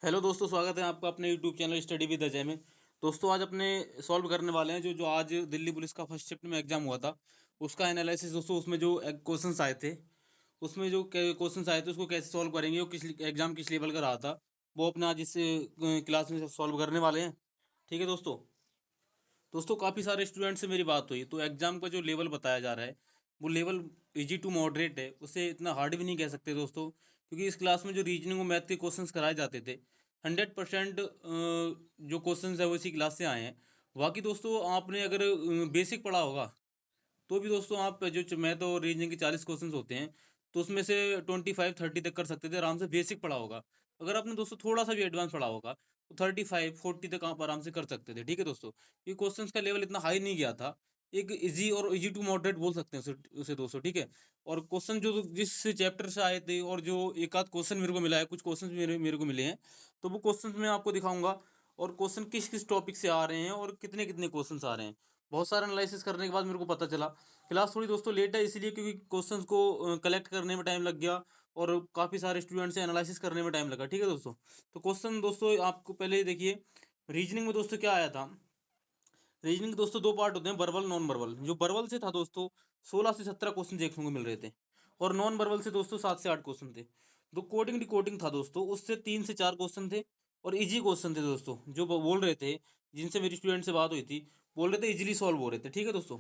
Hello दोस्तों, स्वागत है आपका अपने YouTube channel study with Ajay में। दोस्तों आज अपने सॉल्व करने वाले हैं जो जो आज दिल्ली पुलिस का फर्स्ट शिफ्ट में एग्जाम हुआ था उसका एनालिसिस। दोस्तों उसमें जो क्वेश्चंस आए थे, उसमें जो क्वेश्चंस आए थे उसको कैसे सॉल्व करेंगे, वो किस एग्जाम किस लेवल का रहा था, वो अपने आज इस क्लास में सॉल्व करने वाले हैं। ठीक है दोस्तों। दोस्तों काफ़ी सारे स्टूडेंट से मेरी बात हुई तो एग्जाम का जो लेवल बताया जा रहा है वो लेवल इजी टू मॉडरेट है, उसे इतना हार्ड भी नहीं कह सकते दोस्तों, क्योंकि इस क्लास में जो रीजनिंग और मैथ के क्वेश्चंस कराए जाते थे 100% जो क्वेश्चंस है वो इसी क्लास से आए हैं। बाकी दोस्तों आपने अगर बेसिक पढ़ा होगा तो भी दोस्तों आप जो मैथ और रीजनिंग के 40 क्वेश्चंस होते हैं तो उसमें से 25-30 तक कर सकते थे आराम से, बेसिक पढ़ा होगा। अगर आपने दोस्तों थोड़ा सा भी एडवांस पढ़ा होगा तो 35-40 तक आप आराम से कर सकते थे। ठीक है दोस्तों, ये क्वेश्चंस का लेवल इतना हाई नहीं गया था, एक इजी और इजी टू मॉडरेट बोल सकते हैं उसे दोस्तों। ठीक है। और क्वेश्चन जो जिस चैप्टर से आए थे और जो एक आध क्वेश्चन मेरे को मिला है, कुछ क्वेश्चन मेरे मेरे को मिले हैं, तो वो क्वेश्चन मैं आपको दिखाऊंगा और क्वेश्चन किस किस टॉपिक से आ रहे हैं और कितने कितने क्वेश्चन आ रहे हैं। बहुत सारा एनालिसिस करने के बाद मेरे को पता चला। क्लास थोड़ी दोस्तों लेट है इसलिए क्योंकि क्वेश्चंस को कलेक्ट करने में टाइम लग गया और काफ़ी सारे स्टूडेंट से एनालिसिस करने में टाइम लगा। ठीक है दोस्तों। तो क्वेश्चन दोस्तों आपको पहले देखिए, रीजनिंग में दोस्तों क्या आया था। रीजनिंग के दोस्तों दो पार्ट होते हैं, वर्बल नॉन वर्बल। जो वर्बल से था दोस्तों 16 से 17 क्वेश्चन देखने को मिल रहे थे और नॉन वर्बल से दोस्तों 7 से 8 क्वेश्चन थे। जो कोडिंग डिकोडिंग था दोस्तों उससे 3 से 4 क्वेश्चन थे और इजी क्वेश्चन थे दोस्तों। जो बोल रहे थे, जिनसे मेरी स्टूडेंट से बात हुई थी, बोल रहे थे इजीली सॉल्व हो रहे थे। ठीक है दोस्तों।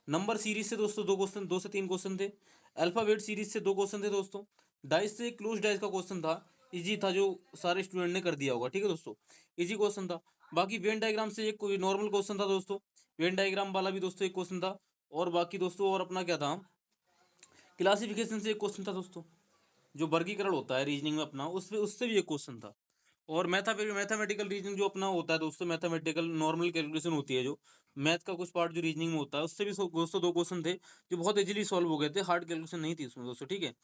नंबर सीरीज से दोस्तों दो से तीन क्वेश्चन थे। अल्फाबेट सीरीज से 2 क्वेश्चन थे दोस्तों। डाइस से क्लोज डाइस का क्वेश्चन था, इजी था, जो सारे स्टूडेंट ने कर दिया होगा। ठीक है दोस्तों, इजी क्वेश्चन था। बाकी वेन डायग्राम से एक कोई नॉर्मल क्वेश्चन था दोस्तों, वेन डायग्राम वाला भी दोस्तों एक क्वेश्चन था। और बाकी दोस्तों और अपना क्या था, क्लासिफिकेशन से एक क्वेश्चन था दोस्तों, जो वर्गीकरण होता है रीजनिंग में अपना, उससे उससे भी एक क्वेश्चन था। और मैथमेटिकल रीजनिंग जो अपना होता है दोस्तों, मैथमेटिकल नॉर्मल कैलकुलेशन होती है जो मैथ का कुछ पार्ट जो रीजनिंग में होता है, उससे भी दोस्तों 2 क्वेश्चन थे जो बहुत इजीली सॉल्व हो गए थे, हार्ड कैलकुलेशन नहीं थी उसमें दोस्तों। ठीक है।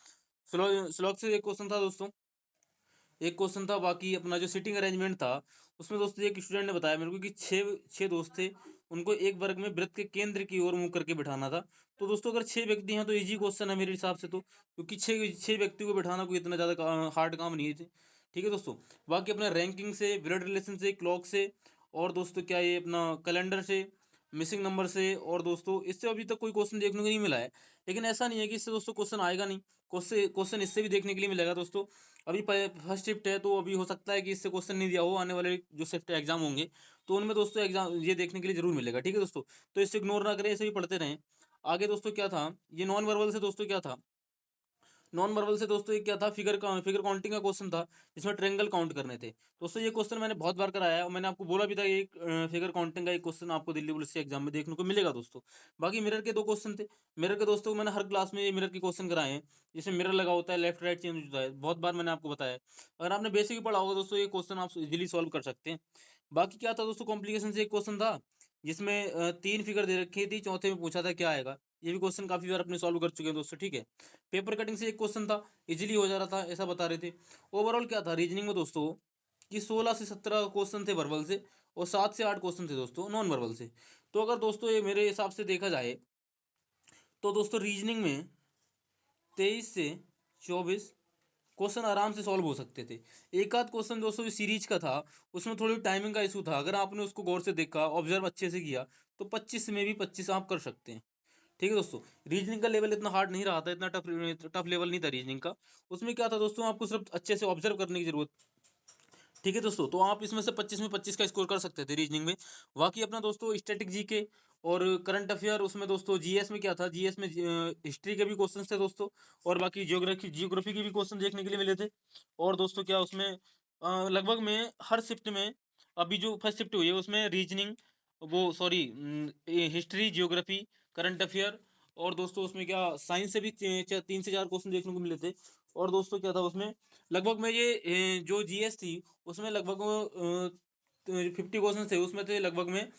स्लॉग से एक क्वेश्चन था दोस्तों, एक क्वेश्चन था। बाकी अपना जो सिटिंग अरेंजमेंट था उसमें दोस्तों एक स्टूडेंट ने बताया मेरे को कि छः छः दोस्त थे, उनको एक वर्ग में वृत्त के केंद्र की ओर मुंह करके बिठाना था। तो दोस्तों अगर 6 व्यक्ति हैं तो इजी क्वेश्चन है मेरे हिसाब से, तो क्योंकि छः छः व्यक्ति को बिठाना कोई इतना ज़्यादा हार्ड काम नहीं है। ठीक है दोस्तों। बाकी अपना रैंकिंग से, ब्लड रिलेशन से, क्लॉक से, और दोस्तों क्या ये अपना कैलेंडर से, मिसिंग नंबर से, और दोस्तों इससे अभी तक कोई क्वेश्चन देखने को नहीं मिला है। लेकिन ऐसा नहीं है कि इससे दोस्तों क्वेश्चन आएगा नहीं, क्वेश्चन इससे भी देखने के लिए मिलेगा दोस्तों। अभी फर्स्ट शिफ्ट है तो अभी हो सकता है कि इससे क्वेश्चन नहीं दिया हो, आने वाले जो शिफ्ट एग्जाम होंगे तो उनमें दोस्तों एग्जाम ये देखने के लिए जरूर मिलेगा। ठीक है दोस्तों। तो इससे इग्नोर ना करें, इसे भी पढ़ते रहें। आगे दोस्तों क्या था, ये नॉन वर्बल से दोस्तों क्या था, नॉन वर्बल से दोस्तों ये क्या था, फिगर काउंटिंग का क्वेश्चन था जिसमें ट्रेंगल काउंट करने थे। दोस्तों ये क्वेश्चन मैंने बहुत बार कराया है और मैंने आपको बोला भी था ये फिगर काउंटिंग का एक क्वेश्चन आपको दिल्ली पुलिस के एग्जाम में देखने को मिलेगा दोस्तों। बाकी मिरर के 2 क्वेश्चन थे। मिरर के दोस्तों मैंने हर क्लास में ये मिरर के क्वेश्चन कराए हैं, जिसमें मिरर लगा होता है, लेफ्ट राइट चेंज होता है, बहुत बार मैंने आपको बताया है। अगर आपने बेसिक ही पढ़ा होगा दोस्तों ये क्वेश्चन आप इजीली सॉल्व कर सकते हैं। बाकी क्या था दोस्तों, कॉम्प्लिकेशन से एक क्वेश्चन था जिसमें 3 फिगर दे रखी थी, चौथे में पूछा था क्या आएगा। ये भी क्वेश्चन काफी बार अपने सॉल्व कर चुके हैं दोस्तों। ठीक है। पेपर कटिंग से एक क्वेश्चन था, इजीली हो जा रहा था ऐसा बता रहे थे। ओवरऑल क्या था रीजनिंग में दोस्तों कि 16 से 17 क्वेश्चन थे वर्बल से और 7 से 8 क्वेश्चन थे दोस्तों नॉन वर्बल से। तो अगर दोस्तों ये मेरे हिसाब से देखा जाए तो दोस्तों रीजनिंग में 23 से 24 क्वेश्चन आराम से सॉल्व हो सकते थे। एक आध क्वेश्चन दोस्तों जो सीरीज का था उसमें थोड़ी टाइमिंग का इशू था, अगर आपने उसको गौर से देखा, ऑब्जर्व अच्छे से किया, तो 25 में भी 25 आप कर सकते हैं। ठीक है दोस्तों। रीजनिंग का लेवल इतना हार्ड नहीं रहा था, इतना टफ लेवल नहीं था रीजनिंग का। उसमें क्या था दोस्तों, आपको सिर्फ अच्छे से ऑब्जर्व करने की जरूरत। ठीक है दोस्तों, तो आप इसमें से 25 में 25 का स्कोर कर सकते थे रीजनिंग में। बाकी अपना दोस्तों स्टैटिक जीके और करंट अफेयर, उसमें दोस्तों जीएस में क्या था, जीएस में हिस्ट्री के भी क्वेश्चन थे दोस्तों, और बाकी जियोग्राफी के भी क्वेश्चन देखने के लिए मिले थे। और दोस्तों क्या उसमें लगभग में हर शिफ्ट में, अभी जो फर्स्ट शिफ्ट हुई है उसमें रीजनिंग, वो sorry, history, geography, current affair, और दोस्तों उसमें क्या साइंस से भी 3 से 4 क्वेश्चन देखने को मिले थे। और दोस्तों क्या था उसमें, लगभग में ये जो जीएस थी उसमें लगभग 50 क्वेश्चन थे, उसमें थे लगभग में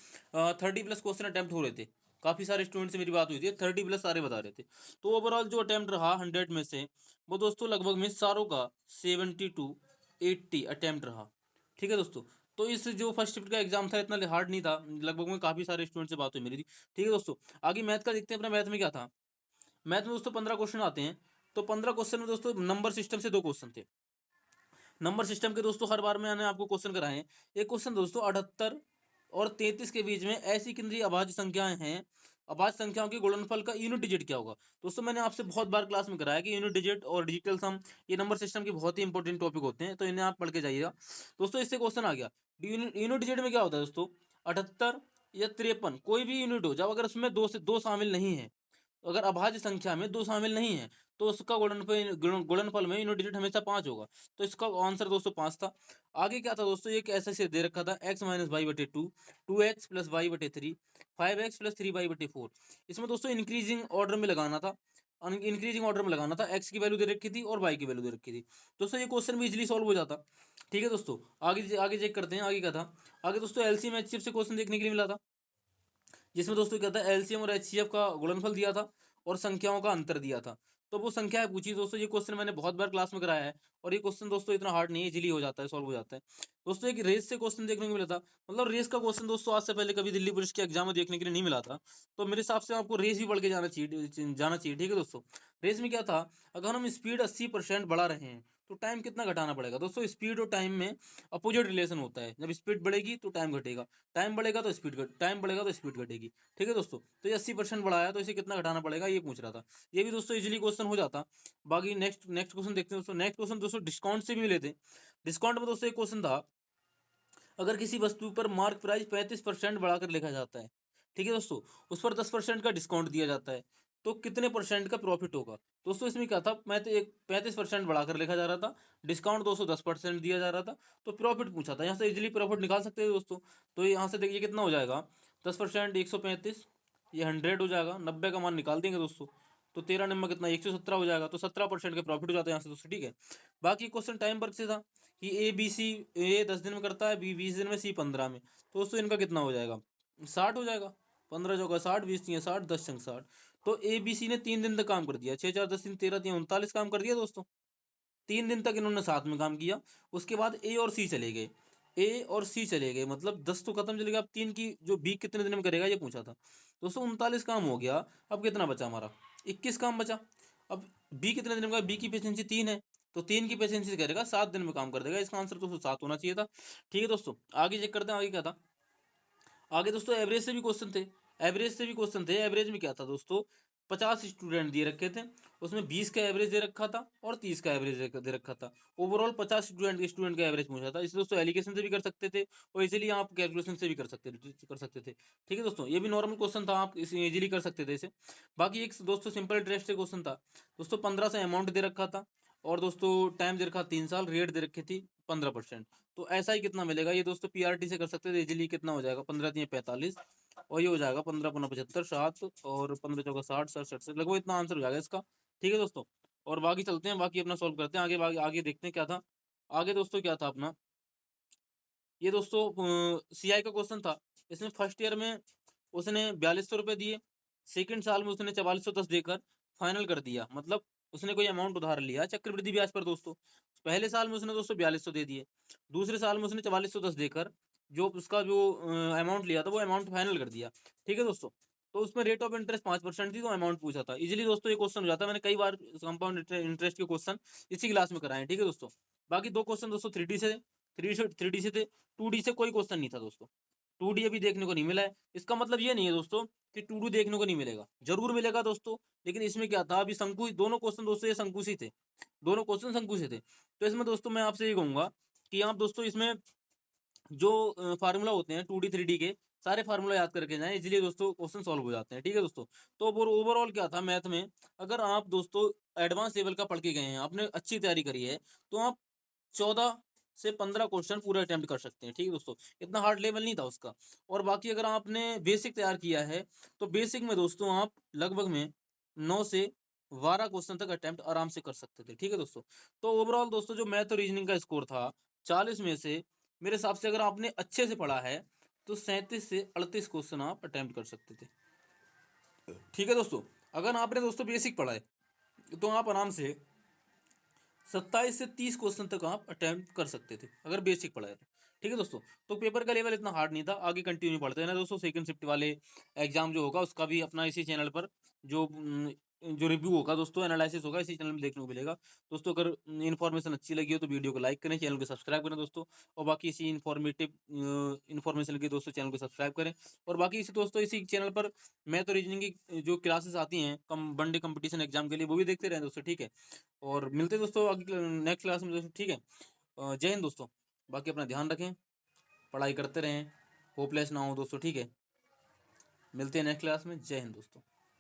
30+ क्वेश्चन अटैम्प्ट हो रहे थे। काफ़ी सारे स्टूडेंट से मेरी बात हुई थी, 30+ सारे बता रहे थे। तो ओवरऑल जो अटैम्प्ट रहा 100 में से, वो दोस्तों लगभग में सारों का 70 to 80 अटैम्प्ट रहा। ठीक है दोस्तों। तो इस जो फर्स्ट शिफ्ट का एग्जाम था इतना हार्ड नहीं था, लगभग में काफ़ी सारे स्टूडेंट से बात हुई मेरी थी। ठीक है दोस्तों। आगे मैथ का देखते हैं, अपना मैथ में क्या था। मैथ में दोस्तों 15 क्वेश्चन आते हैं। तो 15 क्वेश्चन में दोस्तों नंबर सिस्टम से 2 क्वेश्चन थे। नंबर सिस्टम के दोस्तों हर बार मैंने आपको क्वेश्चन कराए हैं। एक क्वेश्चन दोस्तों 78 और 33 के बीच में ऐसी कितनी अभाज्य संख्याएं हैं, अभाज्य संख्याओं के गुणनफल का यूनिट डिजिट क्या होगा। दोस्तों मैंने आपसे बहुत बार क्लास में कराया कि यूनिट डिजिट और डिजिटल सम ये नंबर सिस्टम के बहुत ही इंपॉर्टेंट टॉपिक होते हैं, तो इन्हें आप पढ़ के जाइएगा। दोस्तों इससे क्वेश्चन आ गया यूनिट डिजिट में क्या होता है दोस्तों, 78 या 53 कोई भी यूनिट हो, जब अगर उसमें दो से दो शामिल नहीं है, अगर अभाज्य संख्या में दो शामिल नहीं है, तो उसका गुणनफल में यूनिट डिजिट हमेशा 5 होगा। तो इसका आंसर दोस्तों 5 था। आगे क्या था दोस्तों, एक ऐसे से दे रखा था x माइनस वाई बटे 2, 2x प्लस वाई बटे 3, 5x प्लस 3y बटे 4। इसमें दोस्तों इंक्रीजिंग ऑर्डर में लगाना था, इंक्रीजिंग ऑर्डर में लगाना था। x की वैल्यू दे रखी थी और y की वैल्यू दे रखी थी। दोस्तों ये क्वेश्चन भी इजीली सॉल्व हो जाता। ठीक है दोस्तों, आगे आगे चेक करते हैं। आगे क्या था, आगे दोस्तों एलसीएम एचसीएफ से क्वेश्चन देखने के लिए मिला था, जिसमें दोस्तों क्या था, एलसीएम और एचसीएफ का गुणनफल दिया था और संख्याओं का अंतर दिया था। तो वो संख्याएं पूछी दोस्तों। ये क्वेश्चन मैंने बहुत बार क्लास में कराया है और ये क्वेश्चन दोस्तों इतना हार्ड नहीं है, इजीली हो जाता है, सॉल्व हो जाता है। दोस्तों एक रेस से क्वेश्चन देखने को मिला था, मतलब रेस का क्वेश्चन दोस्तों आज से पहले कभी दिल्ली पुलिस के एग्जाम में देखने के लिए नहीं मिला था। तो मेरे हिसाब से आपको रेस भी पढ़ के जाना चाहिए। ठीक है दोस्तों, रेस में क्या था, अगर हम स्पीड 80% बढ़ा रहे हैं तो टाइम कितना घटाना पड़ेगा। दोस्तों स्पीड और टाइम में अपोजिट रिलेशन होता है, जब स्पीड बढ़ेगी तो टाइम घटेगा, टाइम बढ़ेगा तो टाइम बढ़ेगा तो स्पीड घटेगी। ठीक है दोस्तों, तो ये 80% बढ़ाया तो इसे कितना घटाना पड़ेगा ये पूछ रहा था। ये भी दोस्तों इजीली क्वेश्चन हो जाता। बाकी नेक्स्ट नेक्स्ट क्वेश्चन देखते हैं दोस्तों। नेक्स्ट क्वेश्चन दोस्तों डिस्काउंट से भी मिले थे। डिस्काउंट में दोस्तों एक क्वेश्चन था, अगर किसी वस्तु पर मार्क प्राइस 35% बढ़ाकर लिखा जाता है, ठीक है दोस्तों, उस पर 10% का डिस्काउंट दिया जाता है, तो कितने परसेंट का प्रॉफिट होगा। दोस्तों इसमें क्या था, मैं तो एक 35% बढ़ाकर लिखा जा रहा था, डिस्काउंट दोस्तों 10% दिया जा रहा था, तो प्रॉफिट पूछा था। यहाँ से इजिली प्रॉफिट निकाल सकते हैं दोस्तों। तो यहाँ से देखिए कितना हो जाएगा, 10% 135, ये 100 हो जाएगा, 90 का मान निकाल देंगे दोस्तों, तो 13 नंबर कितना 117 हो जाएगा, तो 17% का प्रॉफिट हो जाता है यहाँ से दोस्तों। ठीक है, बाकी क्वेश्चन टाइम वर्क से था कि ए बी सी, ए 10 दिन में करता है, बी 20 दिन में, सी 15 में। तो दोस्तों इनका कितना हो जाएगा, 60 हो जाएगा, 15 चौका 60, 20 तीन 60, 10 छंग 60। तो ए बी सी ने 3 दिन तक काम कर दिया, 6 4 10 3 13 3 39 काम कर दिया दोस्तों। 3 दिन तक इन्होंने साथ में काम किया। उसके बाद ए और सी चले गए, ए और सी चले गए, मतलब 10 तो खत्म चले गए। अब 3 की जो बी कितने दिन में करेगा ये पूछा था दोस्तों। 39 काम हो गया। अब कितना बचा हमारा, 21 काम बचा। अब बी कितने दिन में, बी की पेशेंसी 3 है, तो 3 की पेशेंसी करेगा 7 दिन में काम कर देगा। इसका आंसर दोस्तों 7 होना चाहिए था। ठीक है दोस्तों, आगे चेक करते हैं आगे क्या था। आगे दोस्तों एवरेज से भी क्वेश्चन थे, एवरेज से भी क्वेश्चन थे। एवरेज में क्या था दोस्तों, 50 स्टूडेंट दिए रखे थे, उसमें 20 का एवरेज दे रखा था और 30 का एवरेज दे रखा था। ओवरऑल 50 स्टूडेंट का एवरेज पूछा था। इसे दोस्तों एलिगेशन से भी कर सकते थे और इजीली आप कैलकुलेशन से भी कर सकते थे। ठीक है दोस्तों, ये भी नॉर्मल क्वेश्चन था, आप इसे इजीली कर सकते थे इसे। बाकी एक दोस्तों सिंपल इंटरेस्ट से क्वेश्चन था दोस्तों, 15 से अमाउंट दे रखा था और दोस्तों टाइम दे रखा 3 साल, रेट दे रखी थी 15%। तो ऐसा ही कितना मिलेगा, ये दोस्तों पीआरटी से कर सकते थे इजीली। कितना हो जाएगा, 15 3 45 और ये हो जाएगा 15 15 75 7 और 15 चौका 60 67 से लगभग इतना आंसर हो जाएगा इसका। ठीक है दोस्तों, और बाकी चलते हैं, बाकी अपना सॉल्व करते हैं आगे। आगे देखते हैं क्या था। आगे दोस्तों क्या था अपना, ये दोस्तों सीआई का क्वेश्चन था। इसमें फर्स्ट ईयर में उसने 4200 रुपये दिए, सेकंड साल में उसने 4410 देकर फाइनल कर दिया। मतलब उसने कोई अमाउंट उधार लिया चक्रवृद्धि ब्याज पर दोस्तों। पहले साल में उसने दोस्तों 4200 दे दिए, दूसरे साल में उसने 4410 देकर जो उसका जो अमाउंट लिया था वो अमाउंट फाइनल कर दिया। ठीक है दोस्तों, तो उसमें रेट ऑफ इंटरेस्ट 5% थी, तो अमाउंट पूछा था। इजीली दोस्तों ये क्वेश्चन हो जाता है, मैंने कई बार कंपाउंड इंटरेस्ट के क्वेश्चन इसी क्लास में कराए। ठीक है दोस्तों, बाकी दो क्वेश्चन दोस्तों थ्री डी से थे, 2D से कोई क्वेश्चन नहीं था दोस्तों। 2D अभी देखने को नहीं मिला है। इसका मतलब ये नहीं है दोस्तों कि 2D देखने को नहीं मिलेगा, जरूर मिलेगा दोस्तों। लेकिन इसमें क्या था, अभी शंकु दोनों क्वेश्चन दोस्तों ये शंकु से थे, दोनों क्वेश्चन शंकु से थे। तो इसमें दोस्तों मैं आपसे ये कहूंगा कि आप दोस्तों इसमें जो फार्मूला होते हैं 2D 3D के, सारे फार्मूला याद करके जाएं, इसलिए दोस्तों क्वेश्चन सॉल्व हो जाते हैं। ठीक है दोस्तों, तो ओवरऑल क्या था मैथ में, अगर आप दोस्तों एडवांस लेवल का पढ़ के गए हैं, आपने अच्छी तैयारी करी है, तो आप 14 से 15 क्वेश्चन पूरे अटेम्प्ट कर सकते हैं। ठीक है दोस्तों, इतना हार्ड लेवल नहीं था उसका। और बाकी अगर आपने बेसिक तैयार किया है, तो बेसिक में दोस्तों आप लगभग में 9 से 12 क्वेश्चन तक अटेम्प्ट आराम से कर सकते थे। ठीक है दोस्तों, तो ओवरऑल दोस्तों जो मैथ और रीजनिंग का स्कोर था 40 में से, मेरे हिसाब से अगर आपने अच्छे से पढ़ा है तो 37 से 38 क्वेश्चन आप अटेम्प्ट कर सकते थे। ठीक है दोस्तों, अगर आपने दोस्तों बेसिक पढ़ा है तो आप आराम से 27 से 30 क्वेश्चन तक आप अटेम्प्ट कर सकते थे, अगर बेसिक पढ़ा है तो। ठीक है दोस्तों, तो पेपर का लेवल इतना हार्ड नहीं था। आगे कंटिन्यू पढ़ते हैं ना दोस्तों, सेकंड शिफ्ट वाले एग्जाम जो होगा उसका भी अपना इसी चैनल पर जो जो रिव्यू होगा दोस्तों, एनालिसिस होगा, इसी चैनल में देखने को मिलेगा। दोस्तों अगर इन्फॉर्मेशन अच्छी लगी हो तो वीडियो को लाइक करें, चैनल को सब्सक्राइब करें दोस्तों। और बाकी इसी इन्फॉर्मेटिव इन्फॉर्मेशन के दोस्तों चैनल को सब्सक्राइब करें। और बाकी इसी दोस्तों इसी चैनल पर मैथ और रीजनिंग की जो क्लासेस आती हैं कम वनडे कंपटीशन एग्जाम के लिए, वो भी देखते रहें दोस्तों, ठीक है। और मिलते हैं दोस्तों नेक्स्ट क्लास में दोस्तों, ठीक है। जय हिंद दोस्तों। बाकी अपना ध्यान रखें, पढ़ाई करते रहें, होपलेस ना हो दोस्तों, ठीक है। मिलते हैं नेक्स्ट क्लास में। जय हिंद दोस्तों।